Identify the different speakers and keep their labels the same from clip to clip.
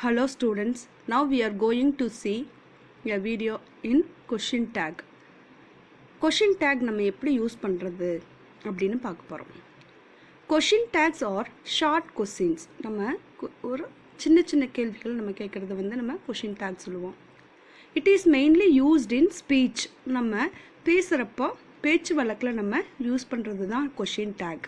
Speaker 1: Hello students, now we are going to see a video in question tag. Question tag நம்ம எப்படி use பண்ணுறது அப்படின்னு பார்க்க போகிறோம். Question tags are short questions. நம்ம ஒரு சின்ன சின்ன கேள்விகள் நம்ம கேட்குறது நம்ம question tag சொல்லுவோம். It is mainly used in speech. நம்ம பேசுகிறப்போ பேச்சு வழக்கில் நம்ம யூஸ் பண்ணுறது தான் question tag.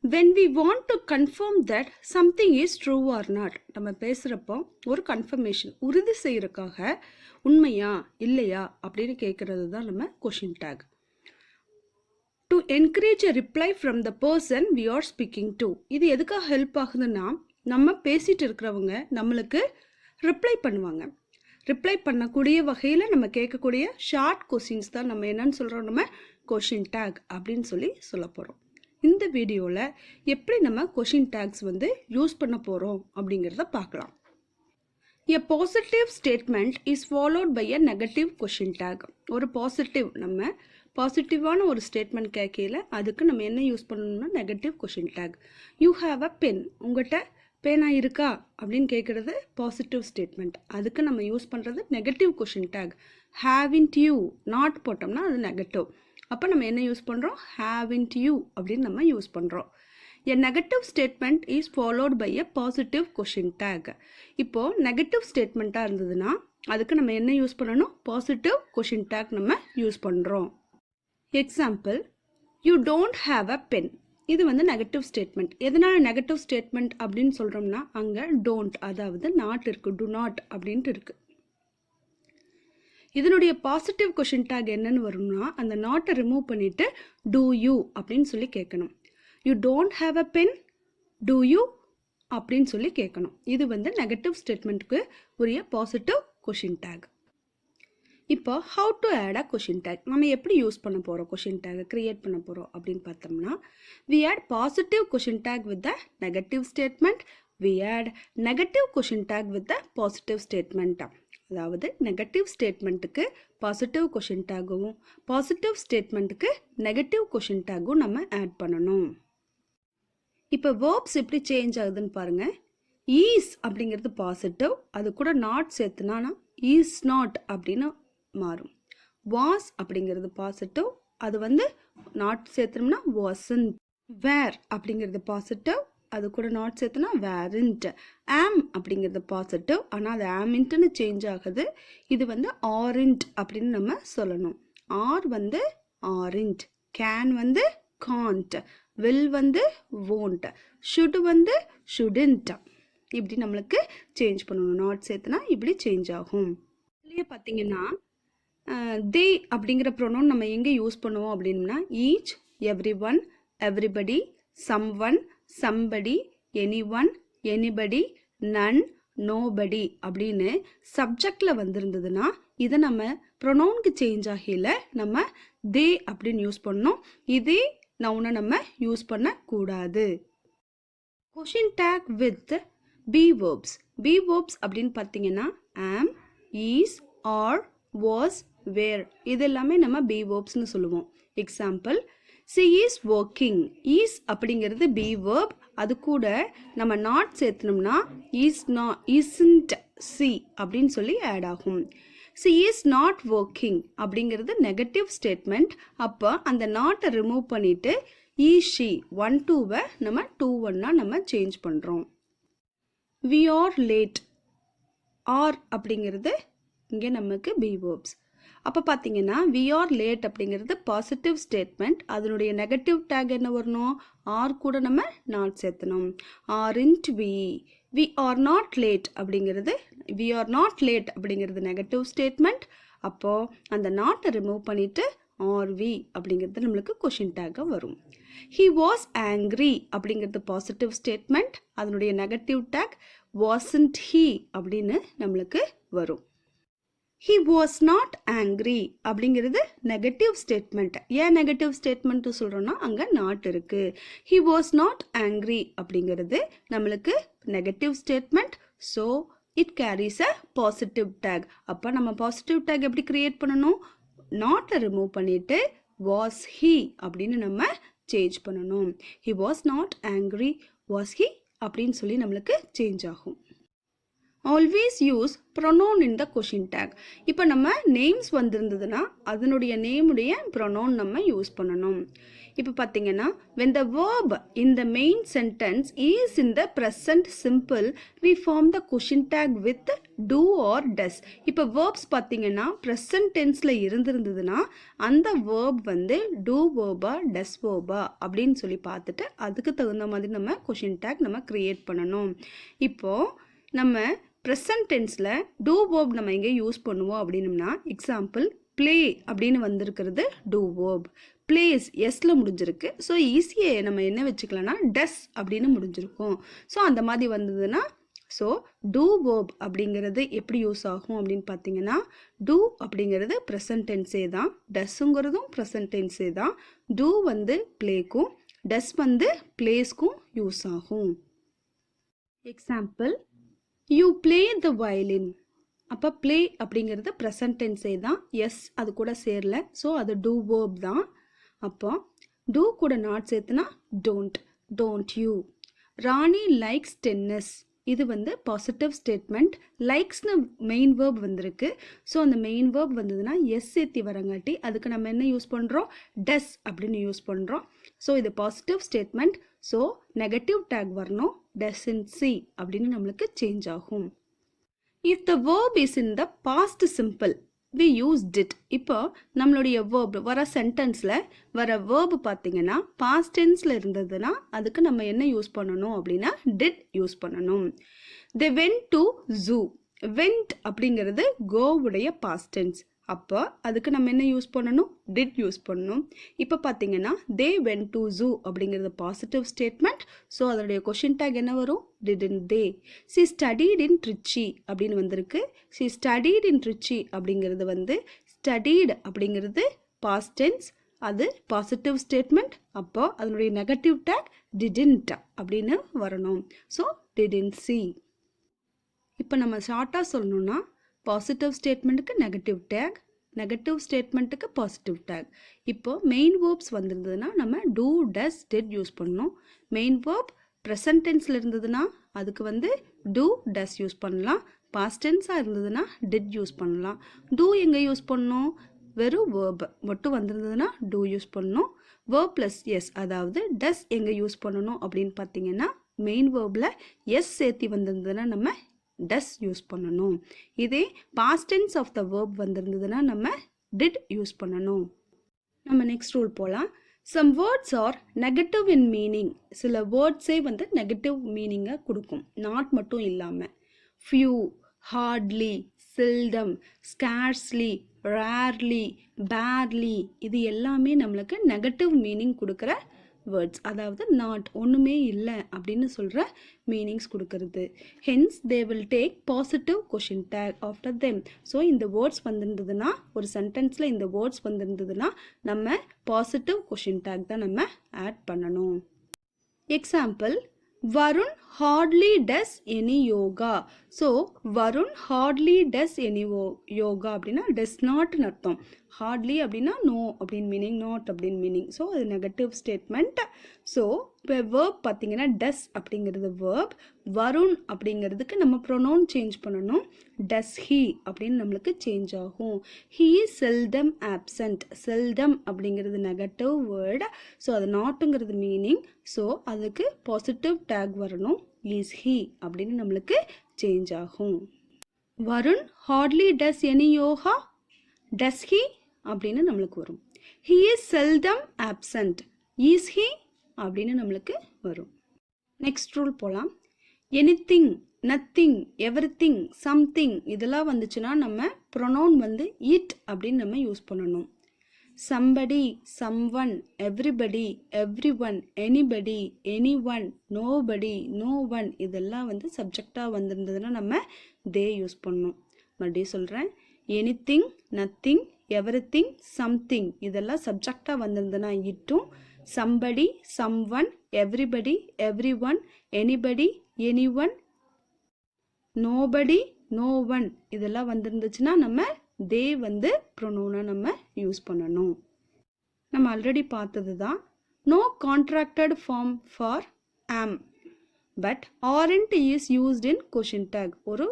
Speaker 1: When we want to confirm that something is true or not, நம்ம பேசுகிறப்போ ஒரு கன்ஃபர்மேஷன் உறுதி செய்யறதுக்காக உண்மையா இல்லையா அப்படின்னு கேட்குறது தான் நம்ம question take. To encourage a reply from the person we are speaking to. இது எதுக்காக ஹெல்ப் ஆகுதுன்னா நம்ம பேசிட்டு இருக்கிறவங்க நம்மளுக்கு ரிப்ளை பண்ணுவாங்க. ரிப்ளை பண்ணக்கூடிய வகையில் நம்ம கேட்கக்கூடிய ஷார்ட் கொஸ்டின்ஸ் தான் நம்ம என்னன்னு சொல்கிறோம், நம்ம கொஷின் டேக் அப்படின்னு சொல்ல போகிறோம். இந்த வீடியோவில் எப்படி நம்ம கொஷின் டேக்ஸ் யூஸ் பண்ண போகிறோம் அப்படிங்கிறத பார்க்கலாம். A positive statement is followed by a negative question tag. ஒரு பாசிட்டிவ் நம்ம பாசிட்டிவான ஒரு ஸ்டேட்மெண்ட் கேட்கல அதுக்கு நம்ம என்ன யூஸ் பண்ணணும்னா negative question tag. You have a pen, உங்கள்கிட்ட பேனா இருக்கா அப்படின்னு கேட்குறது பாசிட்டிவ் ஸ்டேட்மெண்ட். அதுக்கு நம்ம யூஸ் பண்ணுறது negative question take. Haven't you not போட்டோம்னா அது நெகட்டிவ். அப்போ நம்ம என்ன யூஸ் பண்ணுறோம், ஹேவின்ட் யூ அப்படின்னு நம்ம யூஸ் பண்ணுறோம். A negative statement is followed by a positive question tag. இப்போது நெகட்டிவ் ஸ்டேட்மெண்ட்டாக இருந்ததுன்னா அதுக்கு நம்ம என்ன யூஸ் பண்ணணும், பாசிட்டிவ் கொஷின் டேக் நம்ம யூஸ் பண்ணுறோம். Example, you don't have a pen. இது நெகட்டிவ் ஸ்டேட்மெண்ட். எதனால நெகட்டிவ் ஸ்டேட்மெண்ட் அப்படின்னு சொல்கிறோம்னா அங்கே டோன்ட் அதாவது நாட் இருக்குது, டு நாட் அப்படின்ட்டு இருக்குது. இதனுடைய பாசிட்டிவ் கொஷின் டேக் என்னன்னு வரும்னா அந்த நாட்டை ரிமூவ் பண்ணிவிட்டு டூ யூ அப்படின்னு சொல்லி கேட்கணும். You don't have a pen, do you அப்படின்னு சொல்லி கேட்கணும். இது நெகட்டிவ் ஸ்டேட்மெண்ட்டுக்கு உரிய பாசிட்டிவ் கொஷின் டேக். இப்போ how to add a question tag, நம்ம எப்படி யூஸ் பண்ண போகிறோம், கொஷின் டேக்கை க்ரியேட் பண்ண போகிறோம் அப்படின்னு பார்த்தோம்னா we add positive question tag with the negative statement, we add negative question tag with the positive statement. அதாவது நெகட்டிவ் ஸ்டேட்மெண்ட்டுக்கு பாசிட்டிவ் கொஷின் டேக்கும் பாசிட்டிவ் ஸ்டேட்மெண்ட்டுக்கு நெகட்டிவ் கொஷின் டேக்கும் நம்ம ஆட் பண்ணணும். இப்போ வேர்ப்ஸ் எப்படி சேஞ்ச் ஆகுதுன்னு பாருங்கள். ஈஸ் அப்படிங்கிறது பாசிட்டிவ், அது கூட நாட் சேர்த்துனா ஈஸ் நாட் அப்படின்னு மாறும். வாஸ் அப்படிங்கிறது பாசிட்டிவ், அது நாட் சேர்த்தோம்னா வாசன்ட். வேர் அப்படிங்கிறது பாசிட்டிவ், அது கூட நாட் சேர்த்துனா வேரண்ட். ஆம் அப்படிங்கிறது பாசிட்டிவ், ஆனால் அது ஆமின்ட்டுன்னு சேஞ்ச் ஆகுது. இது ஆரண்ட் அப்படின்னு நம்ம சொல்லணும். Are aren't, can can't, will won't, should shouldn't. இப்படி நம்மளுக்கு சேஞ்ச் பண்ணணும். நாட் சேர்த்துனா இப்படி சேஞ்ச் ஆகும். இதுலேயே பார்த்தீங்கன்னா தே அப்படிங்கிற ப்ரொனவுன் நம்ம எங்கே யூஸ் பண்ணுவோம் அப்படின்னா each, everyone, everybody, someone, somebody, anyone, anybody, none, nobody அப்படின்னு சப்ஜெக்டில் வந்திருந்ததுன்னா இதை நம்ம ப்ரொனவுனுக்கு சேஞ்ச் ஆகல நம்ம தே அப்படின்னு யூஸ் பண்ணோம். இதே நவுனை நம்ம யூஸ் பண்ணக்கூடாது. Question tag with B verbs. B verbs அப்படின்னு பார்த்தீங்கன்னா ஆம், ஈஸ், ஆர், வாஸ், வேர் இது எல்லாமே நம்ம பி வேர்ப்ஸ்னு சொல்லுவோம். Example, she is working. is அப்படிங்கிறது பி வேர்ப், அது கூட நம்ம not சேர்த்தனோம்னா is not, isn't she அப்படின்னு சொல்லி ஆட் ஆகும். she is not working அப்படிங்கிறது நெகட்டிவ் ஸ்டேட்மெண்ட். அப்போ அந்த நாட்டை ரிமூவ் பண்ணிட்டு is she 1-2 நம்ம 2-1 நம்ம சேஞ்ச் பண்ணுறோம். we are late. are அப்படிங்கிறது இங்கே நமக்கு பி வேர்ப்ஸ். அப்போ பார்த்தீங்கன்னா வி ஆர் லேட் அப்படிங்கிறது பாசிட்டிவ் ஸ்டேட்மெண்ட். அதனுடைய நெகட்டிவ் டேக் என்ன வரணும், ஆர் கூட நம்ம நாட் சேர்த்தணும். Aren't we are not late அப்படிங்கிறது வி ஆர் நாட் லேட் அப்படிங்கிறது நெகட்டிவ் ஸ்டேட்மெண்ட். அப்போது அந்த நாட்டை ரிமூவ் பண்ணிவிட்டு ஆர் வி அப்படிங்கிறது நம்மளுக்கு கொஷின் டேக்காக வரும். ஹி வாஸ் ஆங்க்ரி அப்படிங்கிறது பாசிட்டிவ் ஸ்டேட்மெண்ட். அதனுடைய நெகட்டிவ் டேக் வாசன்ட் ஹீ அப்படின்னு நம்மளுக்கு வரும். he was not angry அப்படிங்கிறது நெகட்டிவ் ஸ்டேட்மெண்ட். ஏன் நெகட்டிவ் ஸ்டேட்மெண்ட் சொல்கிறோன்னா அங்கே நாட் இருக்குது. he was not angry அப்படிங்கிறது நம்மளுக்கு negative statement. So it carries a positive take. அப்போ நம்ம பாசிட்டிவ் டேக் எப்படி க்ரியேட் பண்ணணும், நாட்டை ரிமூவ் பண்ணிவிட்டு was he அப்படின்னு நம்ம சேஞ்ச் பண்ணணும். he was not angry, was he அப்படின்னு சொல்லி நம்மளுக்கு சேஞ்ச் ஆகும். Always use pronoun in the question tag. இப்போ நம்ம நேம்ஸ் வந்திருந்ததுன்னா அதனுடைய நேமுடைய ப்ரொனவுன் நம்ம யூஸ் பண்ணணும். இப்போ பார்த்தீங்கன்னா when the verb in the main sentence is in the present simple we form the question tag with do or does. இப்போ verbs பார்த்தீங்கன்னா present tenseல இருந்திருந்ததுன்னா அந்த verb வந்து do verb-ஆ does verb-ஆ அப்படின்னு சொல்லி பார்த்துட்டு அதுக்கு தகுந்த மாதிரி நம்ம question tag நம்ம create பண்ணணும். இப்போ நம்ம ப்ரெசன்ட் டென்ஸில் டூ வேர்ப் நம்ம எங்கே யூஸ் பண்ணுவோம் அப்படின்னம்னா எக்ஸாம்பிள் ப்ளே அப்படின்னு வந்திருக்கிறது டூ வேர்ப், பிளேஸ் எஸ்ல முடிஞ்சிருக்கு. ஸோ ஈஸியாக நம்ம என்ன வச்சுக்கலாம்னா டஸ் அப்படின்னு முடிஞ்சிருக்கும். ஸோ அந்த மாதிரி வந்ததுன்னா ஸோ டூ வேர்ப் அப்படிங்கிறது எப்படி யூஸ் ஆகும் அப்படின்னு பார்த்தீங்கன்னா டூ அப்படிங்கிறது ப்ரெசன்ட் டென்ஸே தான், டஸ்ஸுங்கிறதும் ப்ரெசன்ட் டென்ஸே தான். டூ வந்து ப்ளேக்கும் டஸ் வந்து பிளேஸ்க்கும் யூஸ் ஆகும். Example you play the violin. அப்போ பிளே அப்படிங்கிறது ப்ரெசன்ட் டென்ஸே தான், எஸ் அது கூட சேரல, ஸோ அது டூ வேர்ப் தான். அப்போ டூ கூட நாட் சேர்த்துனா don't you. Rani likes tennis. இது வந்து பாசிட்டிவ் ஸ்டேட்மெண்ட். லைக்ஸ்னு மெயின் வேர்ப் வந்திருக்கு. ஸோ அந்த மெயின் வேர்ப் வந்ததுன்னா எஸ் சேர்த்தி வரங்காட்டி அதுக்கு நம்ம என்ன யூஸ் பண்ணுறோம், டஸ் அப்படின்னு யூஸ் பண்ணுறோம். ஸோ இது positive statement. So negative tag வரணும், டசன்ட் see அப்படின்னு நம்மளுக்கு சேஞ்ச் ஆகும். If the verb is in the past simple we use did. இப்போ நம்மளுடைய வேர்ப் வர சென்டென்ஸில் வர வேர்ப் பார்த்தீங்கன்னா பாஸ்ட் டென்ஸில் இருந்ததுன்னா அதுக்கு நம்ம என்ன யூஸ் பண்ணணும் அப்படின்னா did யூஸ் பண்ணணும். they went to zoo. went அப்படிங்கிறது கோவுடைய பாஸ்ட் டென்ஸ். அப்போ அதுக்கு நம்ம என்ன யூஸ் பண்ணணும், டிட் யூஸ் பண்ணணும். இப்போ பார்த்தீங்கன்னா தே வென்ட் டு ஜூ அப்படிங்கிறது பாசிட்டிவ் ஸ்டேட்மெண்ட். ஸோ அதனுடைய கொஷின் டேக் என்ன வரும், டிடன்ட் தே. சி ஸ்டடீட் இன் ட்ரிச்சி அப்படின்னு வந்திருக்கு. சி ஸ்டடீட் இன் ட்ரிச்சி அப்படிங்கிறது வந்து ஸ்டடீட் அப்படிங்கிறது பாஸ்ட் டென்ஸ், அது பாசிட்டிவ் ஸ்டேட்மெண்ட். அப்போ அதனுடைய நெகட்டிவ் டேக் டிடன்ட் அப்படின்னு வரணும். So didn't she. இப்போ நம்ம ஷார்ட்டாக சொல்லணும்னா பாசிட்டிவ் ஸ்டேட்மெண்ட்டுக்கு நெகட்டிவ் டேக், நெகட்டிவ் ஸ்டேட்மெண்ட்டுக்கு பாசிட்டிவ் டேக். இப்போ மெயின் வேர்ப்ஸ் வந்திருந்ததுன்னா நம்ம டூ டஸ் டிட் யூஸ் பண்ணணும். மெயின் வேர்ப் ப்ரெசன்ட் டென்ஸில் இருந்ததுன்னா அதுக்கு வந்து டூ டஸ் யூஸ் பண்ணலாம். பாஸ்ட் டென்ஸாக இருந்ததுன்னா டிட் யூஸ் பண்ணலாம். டூ எங்கே யூஸ் பண்ணணும், வெறும் வேர்ப் மட்டும் வந்திருந்ததுன்னா டூ யூஸ் பண்ணணும். வேர்ப் ப்ளஸ் எஸ் அதாவது டஸ் எங்கே யூஸ் பண்ணணும் அப்படின்னு பார்த்தீங்கன்னா மெயின் வேர்பில் எஸ் சேர்த்தி வந்திருந்ததுன்னா நம்ம டஸ் யூஸ் பண்ணணும். இதே past tense of the verb வந்திருந்ததுன்னா நம்ம டிட் யூஸ் பண்ணணும். நம்ம நெக்ஸ்ட் ரூல் போகலாம். Some words are negative in meaning. சில வேர்ட்ஸே வந்து நெகட்டிவ் மீனிங்கை கொடுக்கும், நாட் மட்டும் இல்லாமல். Few, hardly, seldom, scarcely, rarely, barely இது எல்லாமே நம்மளுக்கு நெகட்டிவ் மீனிங் கொடுக்குற வேர்ட்ஸ், அதாவது நாட் ஒன்றுமே இல்லை அப்படின்னு சொல்கிற மீனிங்ஸ் கொடுக்கறது. Hence they will take positive question tag after them. So இந்த வேர்ட்ஸ் வந்திருந்ததுன்னா ஒரு சென்டென்ஸில் இந்த வேர்ட்ஸ் வந்திருந்ததுன்னா நம்ம பாசிட்டிவ் கொஷின் டேக் தான் நம்ம ஆட் பண்ணணும். Example Varun hardly does any yoga. So Varun hardly does any yoga அப்படின்னா டஸ் நாட்னு அர்த்தம். ஹார்ட்லி அப்படின்னா நோ அப்படின்னு மீனிங், நாட் அப்படின்னு மீனிங். ஸோ அது நெகட்டிவ் ஸ்டேட்மெண்ட். ஸோ இப்போ வேர்ப் பார்த்தீங்கன்னா டஸ் அப்படிங்கிறது வேர்ப், வருண் அப்படிங்கிறதுக்கு நம்ம ப்ரொனவுன் சேஞ்ச் பண்ணணும். டஸ் ஹீ அப்படின்னு நம்மளுக்கு சேஞ்ச் ஆகும். He is seldom absent. Seldom அப்படிங்கிறது நெகட்டிவ் வேர்டு, ஸோ அது நாட்டுங்கிறது மீனிங். ஸோ அதுக்கு பாசிட்டிவ் டேக் வரணும், இஸ் ஹீ அப்படின்னு நம்மளுக்கு சேஞ்ச் ஆகும். Varun hardly does any yoga, does he அப்படின்னு நம்மளுக்கு வரும். He is seldom absent, is he அப்படின்னு நம்மளுக்கு வரும். நெக்ஸ்ட் ரூல் போகலாம். எனிதிங், நத்திங், எவ்ரிதிங், சம்திங் இதெல்லாம் வந்துச்சுன்னா நம்ம ப்ரொனவுன் வந்து இட் அப்படின்னு நம்ம யூஸ் பண்ணணும். somebody, someone, everybody, everyone, anybody, anyone, nobody, no one இதெல்லாம் வந்து சப்ஜெக்டாக வந்திருந்ததுன்னா நம்ம தே யூஸ் பண்ணணும். மறுபடியும் சொல்கிறேன். எனிதிங், நத்திங், எவ்ரிதிங், சம்திங் இதெல்லாம் சப்ஜெக்டாக வந்திருந்ததுன்னா இட்டும், somebody, someone, everybody, everyone, anybody, anyone, nobody, no one இதெல்லாம் வந்திருந்துச்சுன்னா நம்ம தே வந்து ப்ரொனவுனை நம்ம யூஸ் பண்ணணும். நம்ம ஆல்ரெடி பார்த்தது தான். நோ கான்ட்ராக்டட் ஃபார்ம் ஃபார் ஆம் but aren't is used in question take. ஒரு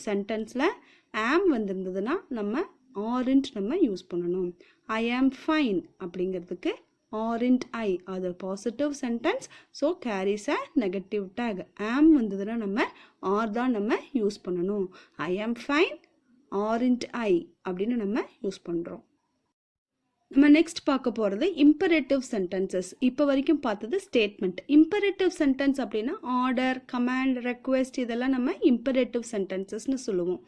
Speaker 1: சென்டென்ஸில் am வந்திருந்ததுன்னா நம்ம aren't நம்ம யூஸ் பண்ணணும். I am fine அப்படிங்கிறதுக்கு aren't I அது positive sentence, so carries a negative take. am வந்ததுன்னா நம்ம are தான் நம்ம யூஸ் பண்ணணும். I am fine, aren't I அப்படின்னு நம்ம யூஸ் பண்ணுறோம். நம்ம நெக்ஸ்ட் பார்க்க போகிறது imperative sentences. இப்போ வரைக்கும் பார்த்தது ஸ்டேட்மெண்ட். imperative sentence அப்படின்னா ஆர்டர், கமாண்ட், ரெக்வெஸ்ட் இதெல்லாம் நம்ம imperative sentencesனு சொல்லுவோம்.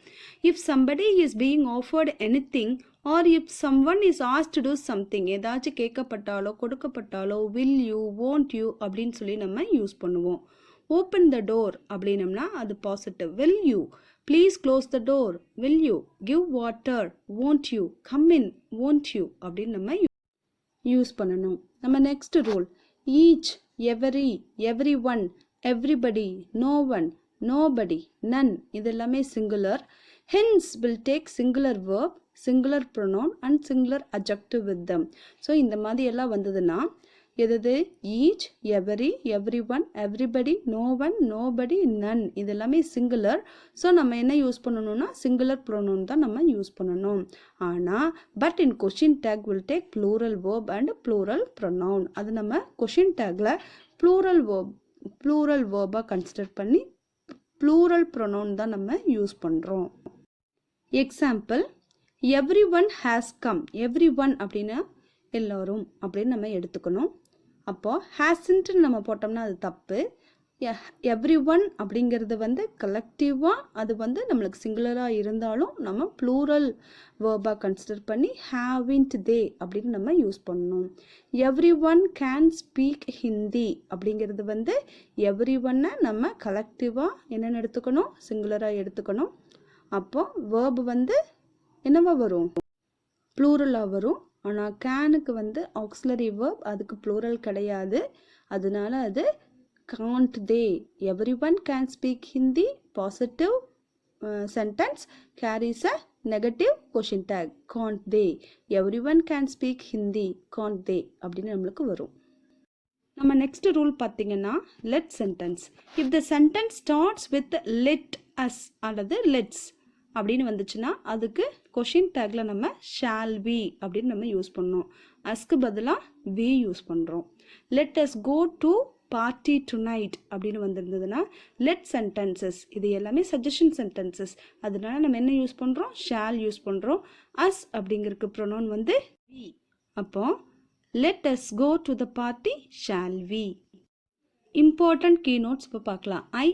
Speaker 1: if somebody is being offered anything or if someone is asked to do something, ஏதாச்சும் கேட்கப்பட்டாலோ கொடுக்கப்பட்டாலோ will you, won't you அப்படின்னு சொல்லி நம்ம யூஸ் பண்ணுவோம். open the door அப்படின்னம்னா அது positive. will you, please close the door, will you, give water, won't you, come in, won't you அப்படின்னு நம்ம use பண்ணணும். நம்ம next rule each, every, everyone, everybody, no one, nobody, none இது எல்லாமே singular. hence will take singular verb, singular pronoun and singular adjective with them. So இந்த மாதிரி எல்லாம் வந்ததுன்னா எது each, every, everyone, everybody, no one, nobody, none இது எல்லாமே singular. So நம்ம என்ன யூஸ் பண்ணணும்னா சிங்குலர் ப்ரோனவுன் தான் நம்ம யூஸ் பண்ணணும். ஆனால் but in question tag will take plural verb and plural pronoun. அது நம்ம கொஷின் டேக்கில் ப்ளூரல் வேர்பாக கன்சிடர் பண்ணி ப்ளூரல் ப்ரோனவுன் தான் நம்ம யூஸ் பண்ணுறோம். Example every one has come. Every one அப்படின்னா எல்லோரும் அப்படின்னு நம்ம எடுத்துக்கணும். அப்போது ஹேஸ்ன்ட்டு நம்ம போட்டோம்னா அது தப்பு. எவ்ரி ஒன் அப்படிங்கிறது வந்து கலெக்டிவாக அது வந்து நம்மளுக்கு சிங்குலராக இருந்தாலும் நம்ம ப்ளூரல் வேர்பாக கன்சிடர் பண்ணி ஹேவின்ட் தே அப்படின்னு நம்ம யூஸ் பண்ணணும். Every one can speak Hindi அப்படிங்கிறது வந்து எவ்ரி ஒன்னை நம்ம கலெக்டிவாக என்னென்னு எடுத்துக்கணும், சிங்குலராக எடுத்துக்கணும். அப்போது வேர்பு வந்து என்னவா வரும், ப்ளூரலாக வரும். ஆனால் கேனுக்கு வந்து ஆக்சிலரி வேர்ப், அதுக்கு ப்ளூரல் கிடையாது. அதனால அது can't they. Every one can speak Hindi positive sentence carries a negative question tag can't they. Every one can speak Hindi can't they அப்படின்னு நம்மளுக்கு வரும். நம்ம நெக்ஸ்ட் ரூல் பார்த்தீங்கன்னா let sentence. If the sentence starts with let us அல்லது let's அப்படின்னு வந்துச்சுன்னா அதுக்கு question டேக்ல நம்ம ஷால் வி அப்படின்னு நம்ம யூஸ் பண்ணோம். அஸ்க்கு பதிலாக வி யூஸ் பண்ணுறோம். Let us go to party tonight அப்படின்னு வந்திருந்ததுன்னா லெட் சென்டென்சஸ் இது எல்லாமே சஜஷன் சென்டென்சஸ். அதனால நம்ம என்ன யூஸ் பண்ணுறோம், ஷால் யூஸ் பண்ணுறோம். அஸ் அப்படிங்கிறதுக்கு ப்ரொனவுன் வந்து வி. அப்போ let us go to the party shall we. Important key notes இப்போ பார்க்கலாம். ஐ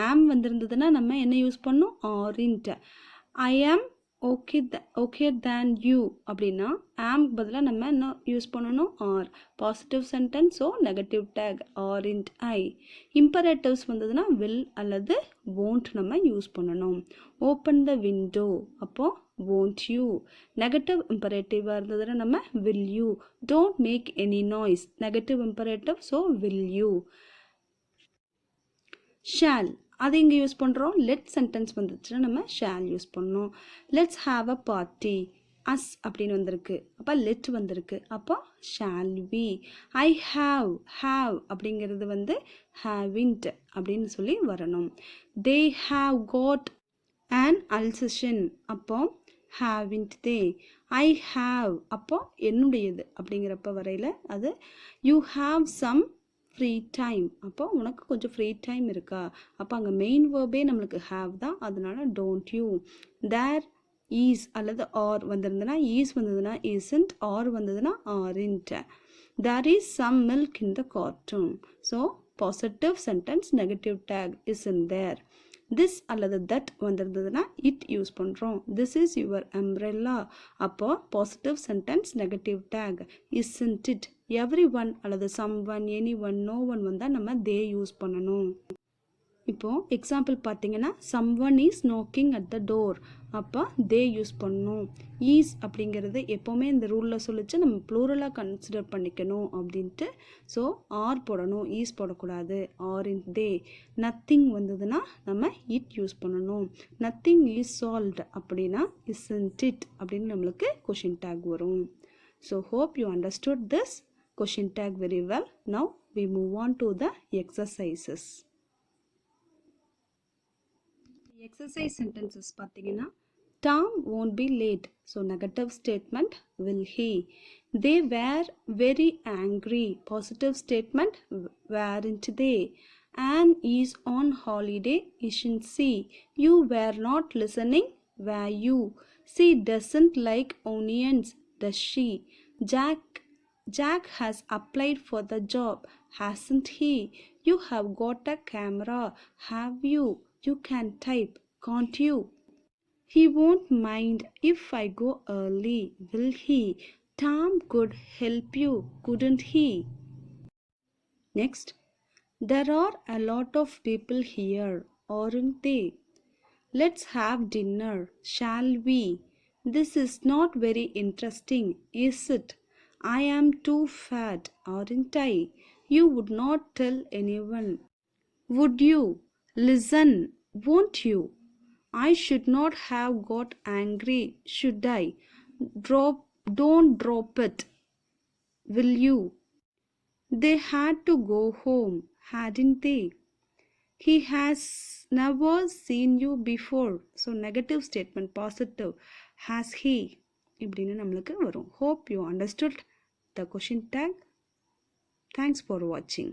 Speaker 1: ஆம் வந்திருந்ததுன்னா நம்ம என்ன யூஸ் பண்ணோம், ஆரின்ட். ஐ ஆம் ஓகே தேன் யூ அப்படின்னா ஆம்க்கு பதிலாக நம்ம என்ன யூஸ் பண்ணணும், are. Positive sentence, so negative tag aren't I. Imperatives வந்ததுன்னா வில் அல்லது won't நம்ம யூஸ் பண்ணணும். ஓப்பன் த விண்டோ அப்போது won't you. நெகட்டிவ் இம்பரேட்டிவாக இருந்ததுன்னா நம்ம will you. Don't make any noise negative imperative, so will you. Shall அது இங்கே யூஸ் பண்ணுறோம். லெட் சென்டென்ஸ் வந்துச்சுன்னா நம்ம ஷால் யூஸ் பண்ணோம். Let's have a party us அப்படின்னு வந்திருக்கு, அப்போ லெட் வந்திருக்கு, அப்போ ஷால் வி. ஐ ஹாவ் அப்படிங்கிறது வந்து ஹேவின்ட் அப்படின்னு சொல்லி வரணும். தே ஹாவ் காட் அன் அல்சஷன் அப்போ ஹேவின்ட் தே. ஐ ஹாவ் அப்போ என்னுடையது அப்படிங்கிறப்ப வரையில் அது you have some free time அப்போ உனக்கு கொஞ்சம் ஃப்ரீ டைம் இருக்கா, அப்போ அங்கே மெயின் வேர்பே நம்மளுக்கு ஹாவ் தான், அதனால டோன்ட் யூ. தேர் ஈஸ் அல்லது ஆர் வந்திருந்ததுன்னா ஈஸ் வந்ததுன்னா இஸ்ன்ட், ஆர் வந்ததுன்னா aren't. There is some milk in the carton. So positive sentence negative tag is in there. This அல்லது தட் வந்திருந்ததுன்னா இட் யூஸ் பண்ணுறோம். திஸ் இஸ் யுவர் அம்ப்ரெல்லா அப்போ positive sentence negative tag isn't it. Every one அல்லது some one, any one, no one வந்தால் நம்ம they use பண்ணணும். இப்போது example பார்த்தீங்கன்னா some one is knocking at the door அப்போ தே யூஸ் பண்ணணும். ஈஸ் அப்படிங்கிறது எப்போவுமே இந்த ரூலில் சொல்லிச்சு நம்ம ப்ளூரலாக கன்சிடர் பண்ணிக்கணும் அப்படின்ட்டு. ஸோ ஆர் போடணும், ஈஸ் போடக்கூடாது. ஆர் இன் தே. நத்திங் வந்ததுன்னா நம்ம இட் யூஸ் பண்ணணும். நத்திங் இஸ் சால்வ்ட் அப்படின்னா இஸ்ன்ட் இட் அப்படின்னு நம்மளுக்கு கொஷின் டேக் வரும். So hope you understood this question tag very well. Now we move on to the exercises. Exercise sentences பார்த்தீங்கன்னா Tom won't be late. So negative statement, will he? They were very angry. Positive statement, weren't they? Anne is on holiday, isn't she? You were not listening, were you? She doesn't like onions, does she? Jack has applied for the job, hasn't he? You have got a camera, have you? You can type, can't you? He won't mind if I go early, will he? Tom could help you, couldn't he? Next, there are a lot of people here, aren't they? Let's have dinner, shall we? This is not very interesting, is it? I am too fat, aren't I? You would not tell anyone, would you? Listen, won't you? I should not have got angry, should I? Don't drop it, will you? They had to go home, hadn't they? He has never seen you before. So negative statement, positive. Has he? இப்படின்னு நம்மளுக்கு வரும். Hope you understood the question tag. Thanks for watching.